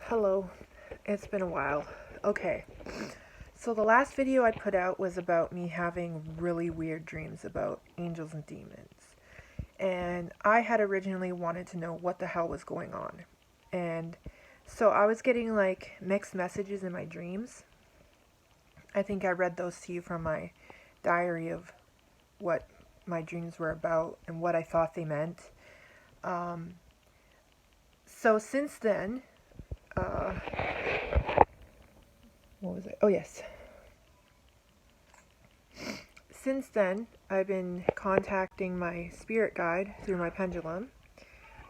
Hello, it's been a while. Okay, so the last video I put out was about me having really weird dreams about angels and demons. And I had originally wanted to know what the hell was going on. And so I was getting like mixed messages in my dreams. I think I read those to you from my diary of what my dreams were about and what I thought they meant. Um, so since then, uh, what was it? Oh, yes. Since then, I've been contacting my spirit guide through my pendulum.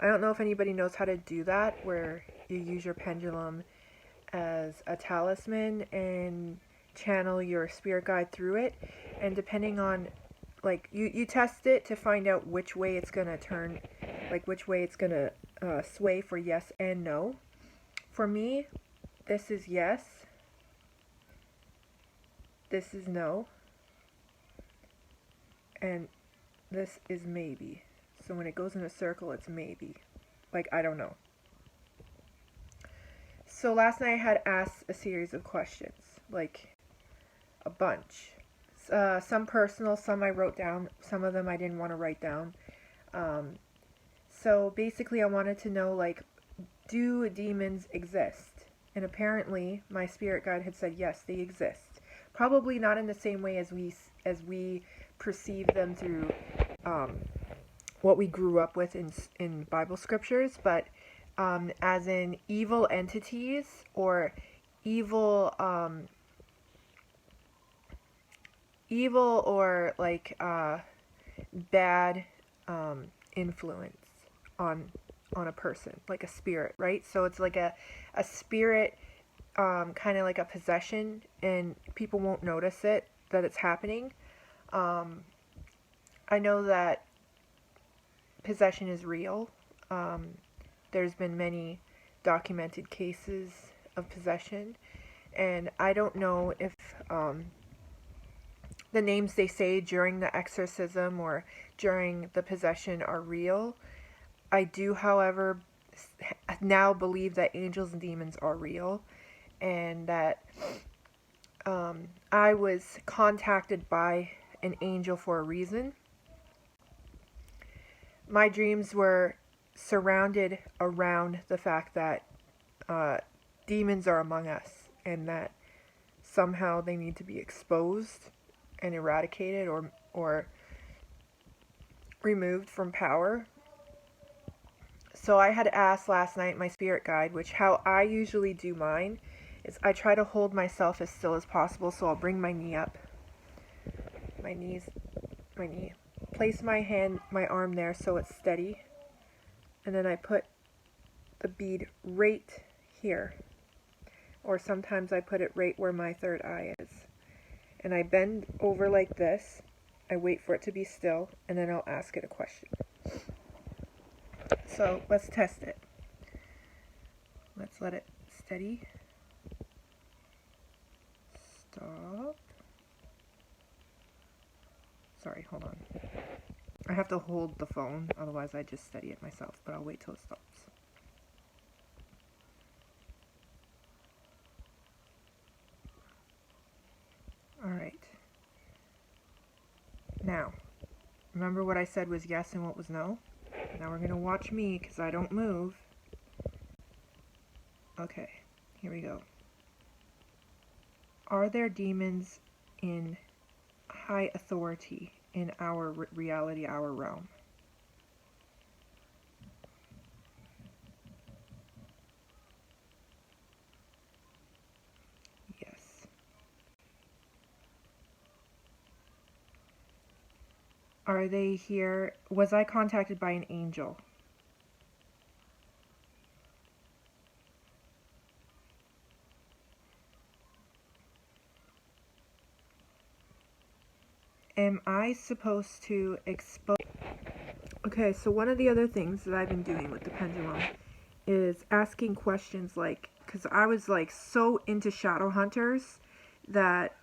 I don't know if anybody knows how to do that, where you use your pendulum as a talisman and channel your spirit guide through it. And depending on, like, you test it to find out which way it's going to turn, like which way it's going to sway for yes and no. For me, this is yes, this is no, and this is maybe. So when it goes in a circle, it's maybe. Like, I don't know. So last night I had asked a series of questions, like a bunch. Some personal, some I wrote down, some of them I didn't want to write down. Um, so basically I wanted to know, like, do demons exist? And apparently my spirit guide had said yes, they exist. Probably not in the same way as we perceive them through what we grew up with in Bible scriptures, but as in evil entities or evil evil or like bad influence on a person, like a spirit, right? So it's like a spirit, kind of like a possession, and people won't notice it that it's happening. I know that possession is real. There's been many documented cases of possession, and I don't know if the names they say during the exorcism or during the possession are real. I do, however, now believe that angels and demons are real, and that I was contacted by an angel for a reason. My dreams were surrounded around the fact that demons are among us and that somehow they need to be exposed and eradicated or removed from power. So I had asked last night my spirit guide, which how I usually do mine is I try to hold myself as still as possible. So I'll bring my knee up, my knee, place my arm there so it's steady, and then I put the bead right here, or sometimes I put it right where my third eye is, and I bend over like this. I wait for it to be still, and then I'll ask it a question. So let's test it. Let's let it steady. Stop. Sorry, hold on. I have to hold the phone, otherwise I just steady it myself, but I'll wait till it stops. Alright. Now, remember what I said was yes and what was no? Now we're going to watch me because I don't move. Okay, here we go. Are there demons in high authority in our reality, our realm? Yes. Are they here? Was I contacted by an angel? Am I supposed to expose? Okay, so one of the other things that I've been doing with the pendulum is asking questions, like, because I was like so into shadow hunters that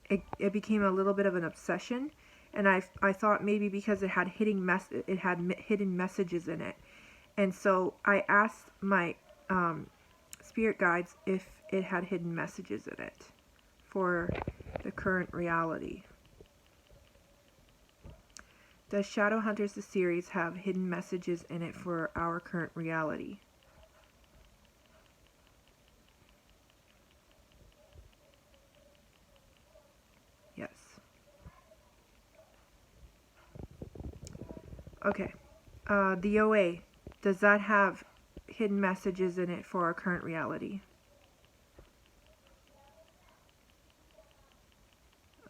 it became a little bit of an obsession, and I thought maybe because it had hidden messages in it, and so I asked my spirit guides if it had hidden messages in it for the current reality. Does Shadowhunters the series have hidden messages in it for our current reality? Yes. Okay. The OA, does that have hidden messages in it for our current reality?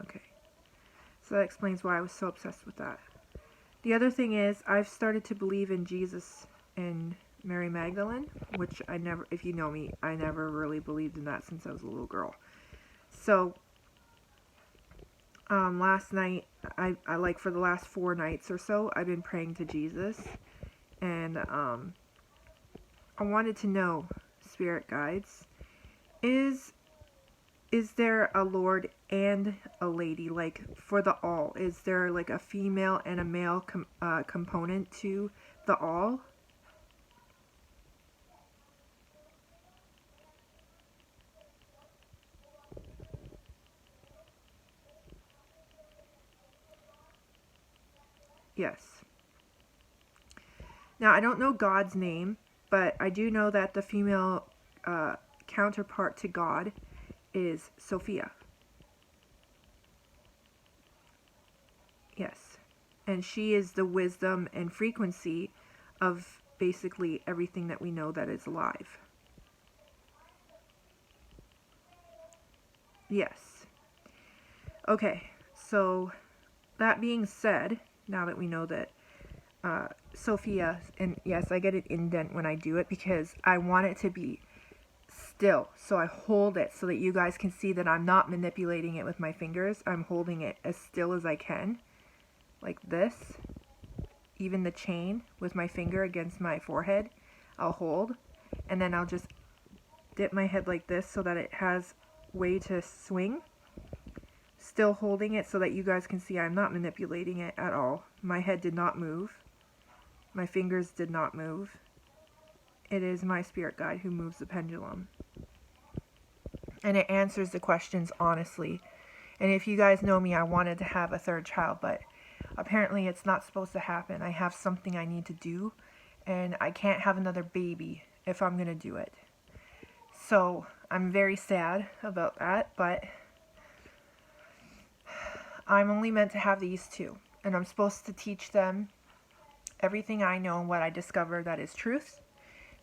Okay. So that explains why I was so obsessed with that. The other thing is, I've started to believe in Jesus and Mary Magdalene, which I never, if you know me, I never really believed in that since I was a little girl. So, last night, I like for the last 4 nights or so, I've been praying to Jesus, and I wanted to know, spirit guides, is there a Lord and a lady, like for the all? Is there like a female and a male component to the all? Yes. Now, I don't know God's name, but I do know that the female counterpart to God is Sophia. Yes. And she is the wisdom and frequency of basically everything that we know that is alive. Yes. Okay, so that being said, now that we know that Sophia, and yes, I get an indent when I do it because I want it to be still. So I hold it so that you guys can see that I'm not manipulating it with my fingers. I'm holding it as still as I can, like this. Even the chain with my finger against my forehead, I'll hold. And then I'll just dip my head like this so that it has way to swing. Still holding it so that you guys can see I'm not manipulating it at all. My head did not move. My fingers did not move. It is my spirit guide who moves the pendulum. And it answers the questions honestly. And if you guys know me, I wanted to have a 3rd child, but apparently it's not supposed to happen. I have something I need to do, and I can't have another baby if I'm going to do it. So I'm very sad about that, but I'm only meant to have these 2. And I'm supposed to teach them everything I know and what I discover that is truth,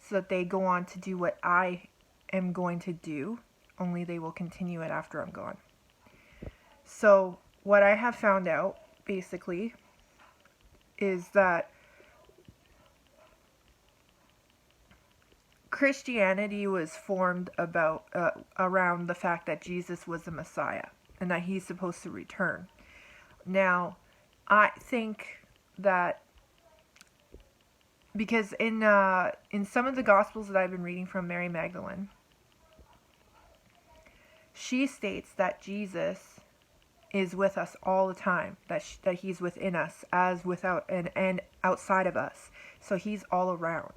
so that they go on to do what I am going to do, only they will continue it after I'm gone. So what I have found out, basically, is that Christianity was formed around the fact that Jesus was the Messiah and that he's supposed to return. Now, I think that because in some of the Gospels that I've been reading from Mary Magdalene, she states that Jesus is with us all the time, that he's within us as without and outside of us. So he's all around.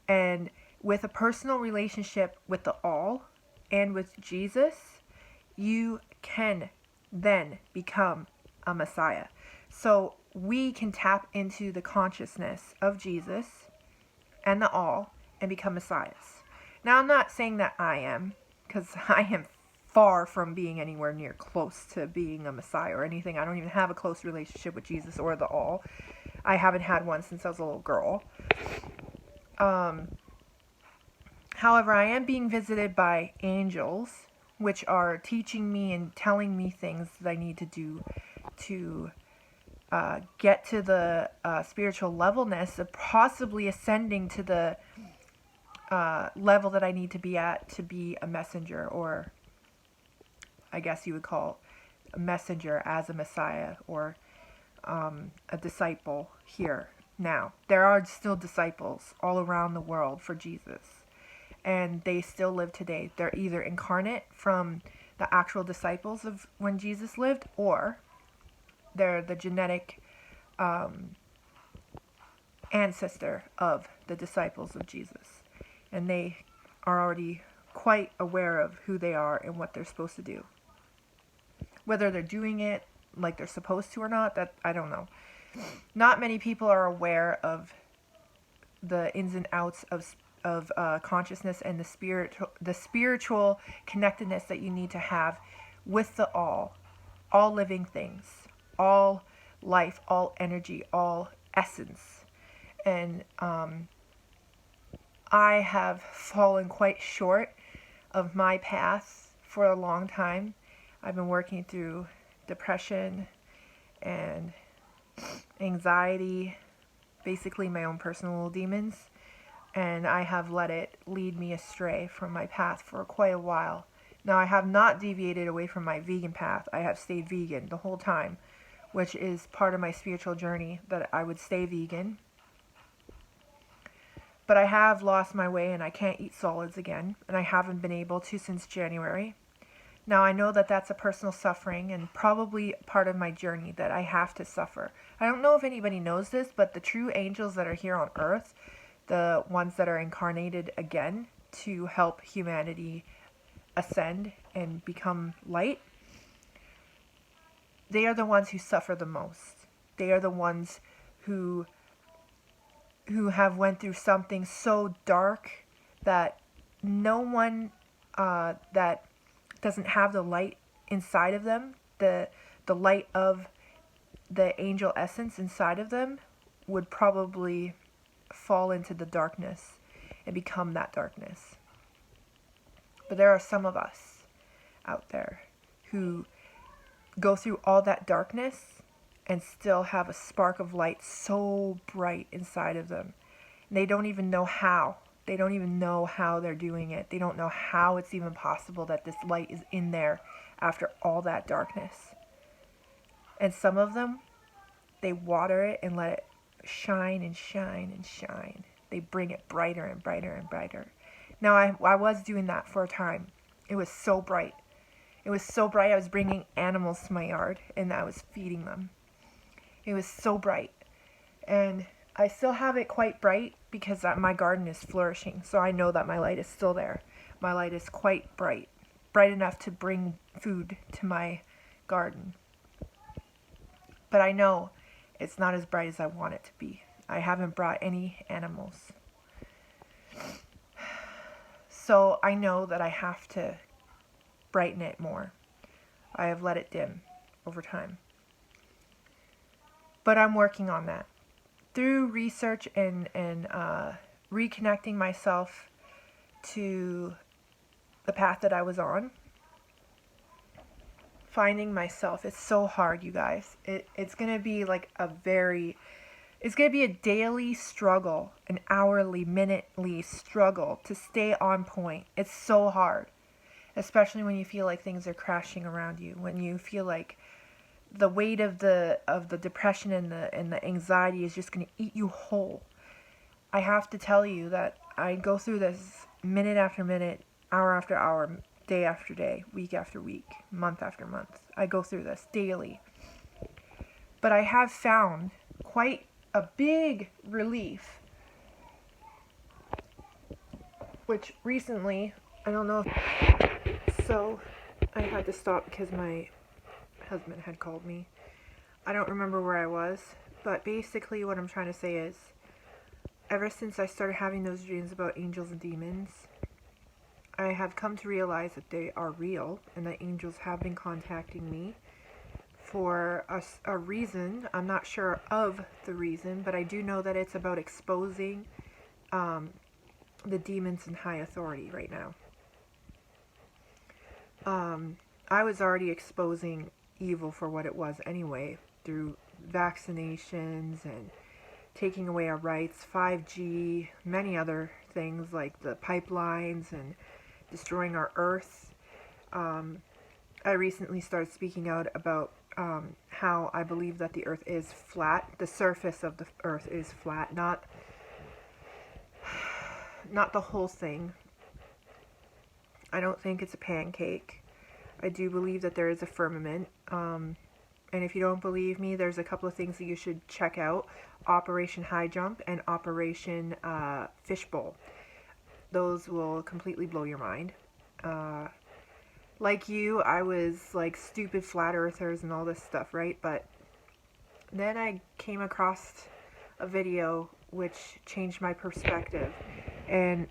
And with a personal relationship with the all and with Jesus, you can then become a Messiah. So we can tap into the consciousness of Jesus and the all and become Messiahs. Now, I'm not saying that I am, because I am far from being anywhere near close to being a Messiah or anything. I don't even have a close relationship with Jesus or the all. I haven't had one since I was a little girl. However, I am being visited by angels, which are teaching me and telling me things that I need to do to get to the spiritual levelness of possibly ascending to the level that I need to be at to be a messenger, or I guess you would call a messenger as a Messiah, or a disciple here now. There are still disciples all around the world for Jesus, and they still live today. They're either incarnate from the actual disciples of when Jesus lived, or they're the genetic ancestor of the disciples of Jesus. And they are already quite aware of who they are and what they're supposed to do. Whether they're doing it like they're supposed to or not, that I don't know. Not many people are aware of the ins and outs of consciousness and the spiritual connectedness that you need to have with the all living things, all life, all energy, all essence. And I have fallen quite short of my path for a long time. I've been working through depression and anxiety, basically my own personal demons, and I have let it lead me astray from my path for quite a while. Now, I have not deviated away from my vegan path. I have stayed vegan the whole time, which is part of my spiritual journey, that I would stay vegan. But I have lost my way and I can't eat solids again, and I haven't been able to since January. Now, I know that that's a personal suffering and probably part of my journey that I have to suffer. I don't know if anybody knows this, but the true angels that are here on earth, the ones that are incarnated again to help humanity ascend and become light, they are the ones who suffer the most. They are the ones who have went through something so dark that no one that doesn't have the light inside of them, the light of the angel essence inside of them, would probably fall into the darkness and become that darkness. But there are some of us out there who go through all that darkness and still have a spark of light so bright inside of them. And they don't even know how. They don't even know how they're doing it. They don't know how it's even possible that this light is in there after all that darkness. And some of them, they water it and let it shine and shine and shine. They bring it brighter and brighter and brighter. Now, I was doing that for a time. It was so bright. It was so bright, I was bringing animals to my yard and I was feeding them. It was so bright. And I still have it quite bright because my garden is flourishing. So I know that my light is still there. My light is quite bright. Bright enough to bring food to my garden. But I know it's not as bright as I want it to be. I haven't brought any animals. So I know that I have to brighten it more. I have let it dim over time. But I'm working on that. Through research and reconnecting myself to the path that I was on, finding myself, it's so hard, you guys. It's going to be like it's going to be a daily struggle, an hourly, minutely struggle to stay on point. It's so hard, especially when you feel like things are crashing around you, when you feel like the weight of the depression and the anxiety is just going to eat you whole. I have to tell you that I go through this minute after minute, hour after hour, day after day, week after week, month after month. I go through this daily. But I have found quite a big relief, which recently, I don't know so I had to stop because my husband had called me. I don't remember where I was, but basically what I'm trying to say is, ever since I started having those dreams about angels and demons, I have come to realize that they are real and that angels have been contacting me for a reason. I'm not sure of the reason, but I do know that it's about exposing the demons in high authority right now. I was already exposing evil for what it was anyway, through vaccinations and taking away our rights, 5G, many other things like the pipelines and destroying our earth. I recently started speaking out about how I believe that the earth is flat. The surface of the earth is flat, not the whole thing. I don't think it's a pancake. I do believe that there is a firmament. And if you don't believe me, there's a couple of things that you should check out. Operation High Jump and Operation Fishbowl. Those will completely blow your mind. Uh, like you, I was like stupid flat earthers and all this stuff, right? But then I came across a video which changed my perspective. And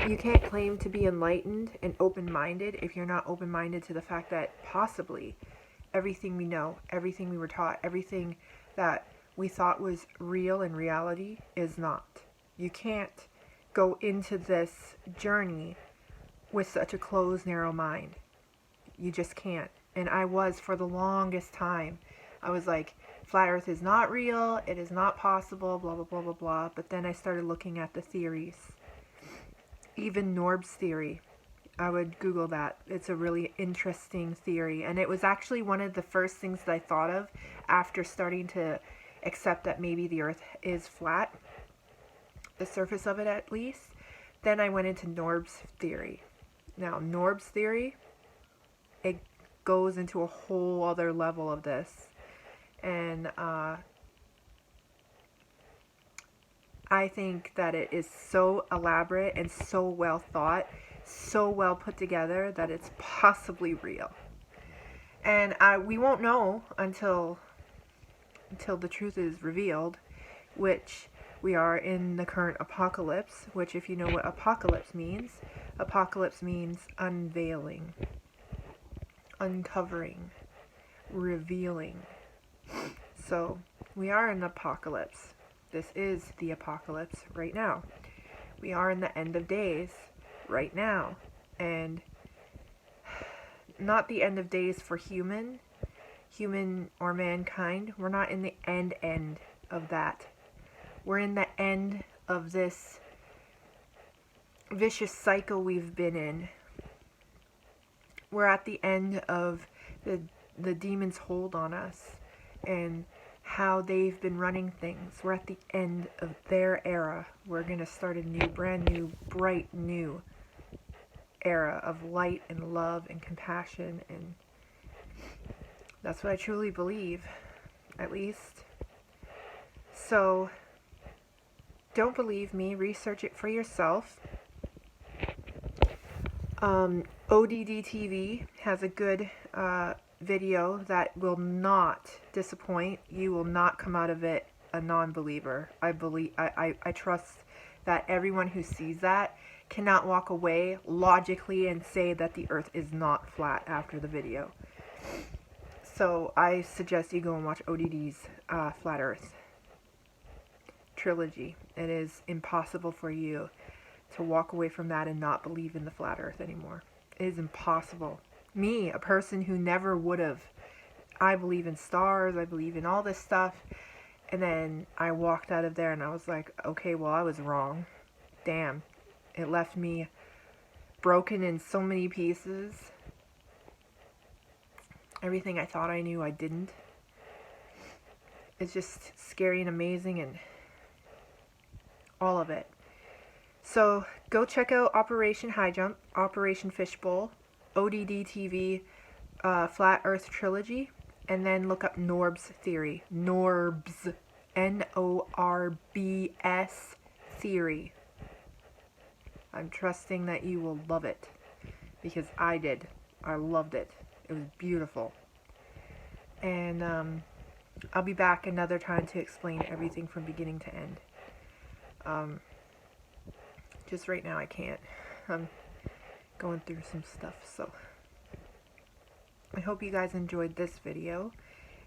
you can't claim to be enlightened and open-minded if you're not open-minded to the fact that possibly everything we know, everything we were taught, everything that we thought was real in reality is not. You can't go into this journey with such a closed, narrow mind. You just can't. And I was for the longest time. I was like, flat earth is not real, it is not possible, blah, blah, blah, blah, blah. But then I started looking at the theories. Even Norb's theory. I would Google that. It's a really interesting theory. And it was actually one of the first things that I thought of after starting to accept that maybe the earth is flat. The surface of it at least. Then I went into Norb's theory. Now, Norb's theory, it goes into a whole other level of this. And I think that it is so elaborate and so well thought, so well put together that it's possibly real. And we won't know until the truth is revealed, which we are in the current apocalypse, which if you know what apocalypse means unveiling, uncovering, revealing. So we are in the apocalypse. This is the apocalypse right now. We are in the end of days right now. And not the end of days for human or mankind. We're not in the end of that. We're in the end of this vicious cycle we've been in. We're at the end of the demon's hold on us and how they've been running things. We're at the end of their era. We're going to start a new, brand new, bright new era of light and love and compassion, and that's what I truly believe, at least. So don't believe me, research it for yourself. ODD TV has a good video that will not disappoint. You will not come out of it a non-believer. I trust that everyone who sees that cannot walk away logically and say that the earth is not flat after the video. So I suggest you go and watch ODD's Flat Earth trilogy. It is impossible for you to walk away from that and not believe in the flat earth anymore. It is impossible. Me, a person who never would have. I believe in stars, I believe in all this stuff, and then I walked out of there and I was like, okay, well, I was wrong. Damn. It left me broken in so many pieces. Everything I thought I knew, I didn't. It's just scary and amazing and all of it. So go check out Operation High Jump, Operation Fishbowl, ODD TV, Flat Earth Trilogy, and then look up Norb's Theory. Norb's, N-O-R-B-S Theory. I'm trusting that you will love it, because I did. I loved it. It was beautiful. And I'll be back another time to explain everything from beginning to end. Just right now I can't. I'm going through some stuff, so I hope you guys enjoyed this video,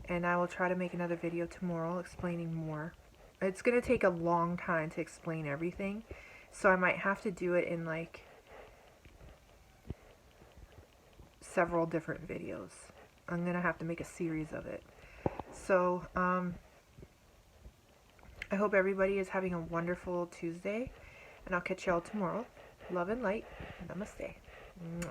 and I will try to make another video tomorrow explaining more. It's going to take a long time to explain everything, so I might have to do it in like several different videos. I'm going to have to make a series of it. So, I hope everybody is having a wonderful Tuesday, and I'll catch y'all tomorrow. Love and light. Namaste. Mwah.